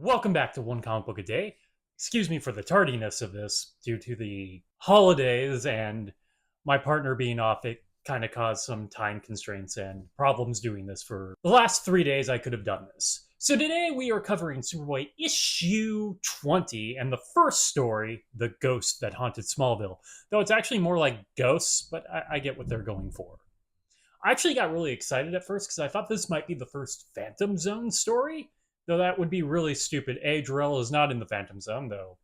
Welcome back to One Comic Book a Day. Excuse me for the tardiness of this due to the holidays and my partner being off. It kind of caused some time constraints and problems doing this. For the last 3 days, I could have done this. So today we are covering Superboy issue 20 and the first story, The Ghost That Haunted Smallville. Though it's actually more like ghosts, but I get what they're going for. I actually got really excited at first because I thought this might be the first Phantom Zone story. Though that would be really stupid. Jor-El is not in the Phantom Zone, though.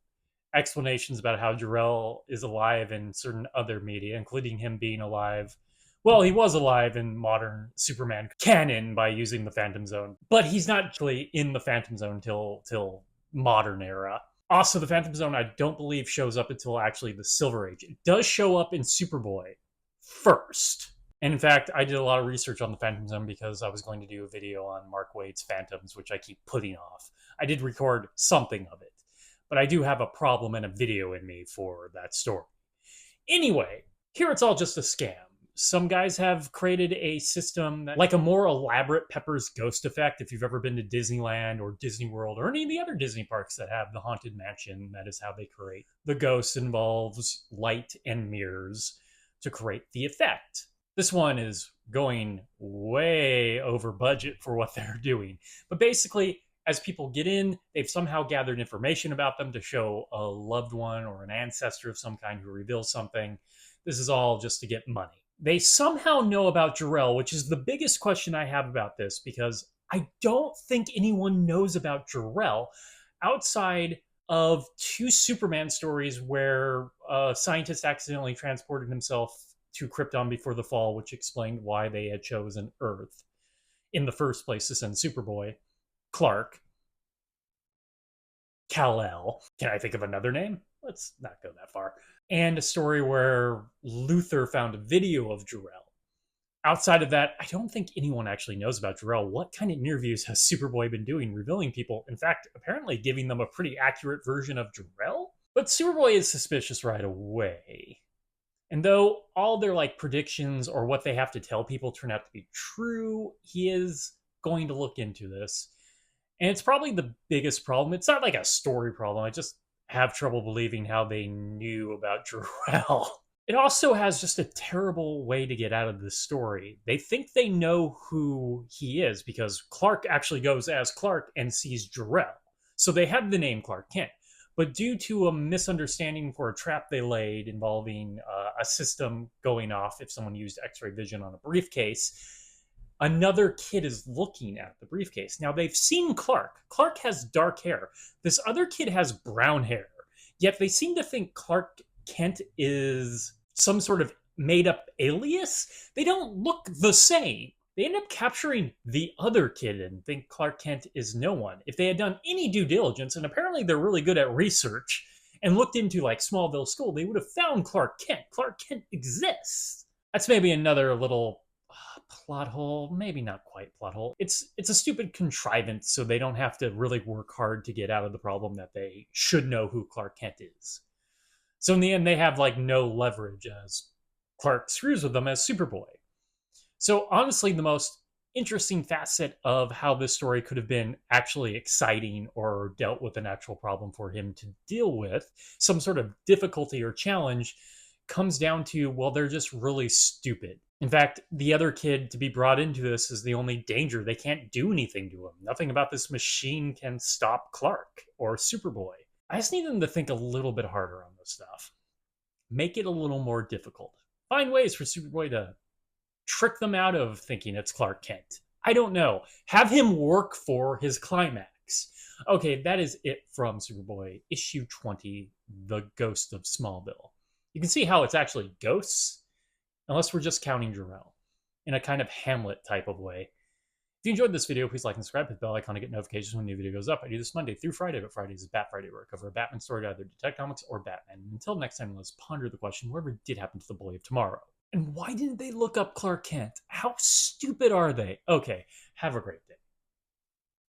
Explanations about how Jor-El is alive in certain other media, including him being alive. Well, he was alive in modern Superman canon by using the Phantom Zone, but he's not actually in the Phantom Zone till modern era. Also, the Phantom Zone, I don't believe, shows up until actually the Silver Age. It does show up in Superboy first. And in fact, I did a lot of research on the Phantom Zone because I was going to do a video on Mark Waid's Phantoms, which I keep putting off. I did record something of it, but I do have a problem and a video in me for that story. Anyway, here it's all just a scam. Some guys have created a system that, like a more elaborate Pepper's Ghost effect, if you've ever been to Disneyland or Disney World or any of the other Disney parks that have the Haunted Mansion. That is how they create. The ghost involves light and mirrors to create the effect. This one is going way over budget for what they're doing. But basically, as people get in, they've somehow gathered information about them to show a loved one or an ancestor of some kind who reveals something. This is all just to get money. They somehow know about Jor-El, which is the biggest question I have about this, because I don't think anyone knows about Jor-El outside of two Superman stories where a scientist accidentally transported himself to Krypton before the fall, which explained why they had chosen Earth in the first place to send Superboy. Clark. Kal-El. Can I think of another name? Let's not go that far. And a story where Luthor found a video of Jor-El. Outside of that, I don't think anyone actually knows about Jor-El. What kind of interviews has Superboy been doing, revealing people? In fact, apparently giving them a pretty accurate version of Jor-El? But Superboy is suspicious right away. And though all their predictions or what they have to tell people turn out to be true, he is going to look into this. And it's probably the biggest problem. It's not like a story problem. I just have trouble believing how they knew about Jor-El. It also has just a terrible way to get out of this story. They think they know who he is because Clark actually goes as Clark and sees Jor-El. So they have the name Clark Kent. But due to a misunderstanding for a trap they laid involving a system going off if someone used X-ray vision on a briefcase, another kid is looking at the briefcase. Now, they've seen Clark. Clark has dark hair. This other kid has brown hair. Yet they seem to think Clark Kent is some sort of made-up alias. They don't look the same. They end up capturing the other kid and think Clark Kent is no one. If they had done any due diligence, and apparently they're really good at research, and looked into Smallville School, they would have found Clark Kent. Clark Kent exists. That's maybe another little plot hole. Maybe not quite plot hole. It's a stupid contrivance so they don't have to really work hard to get out of the problem that they should know who Clark Kent is. So in the end, they have no leverage as Clark screws with them as Superboy. So honestly, the most interesting facet of how this story could have been actually exciting or dealt with an actual problem for him to deal with, some sort of difficulty or challenge, comes down to, well, they're just really stupid. In fact, the other kid to be brought into this is the only danger. They can't do anything to him. Nothing about this machine can stop Clark or Superboy. I just need them to think a little bit harder on this stuff. Make it a little more difficult. Find ways for Superboy to trick them out of thinking it's Clark Kent. I don't know. Have him work for his climax. Okay, that is it from Superboy issue 20, The Ghost of Smallville. You can see how it's actually ghosts, unless we're just counting Jor-El, in a kind of Hamlet type of way. If you enjoyed this video, please like and subscribe, hit the bell icon to get notifications when a new video goes up. I do this Monday through Friday, but Fridays is Bat Friday, where I cover a Batman story to either Detective Comics or Batman. And until next time, let's ponder the question, whatever did happen to the boy of tomorrow? And why didn't they look up Clark Kent? How stupid are they? Okay, have a great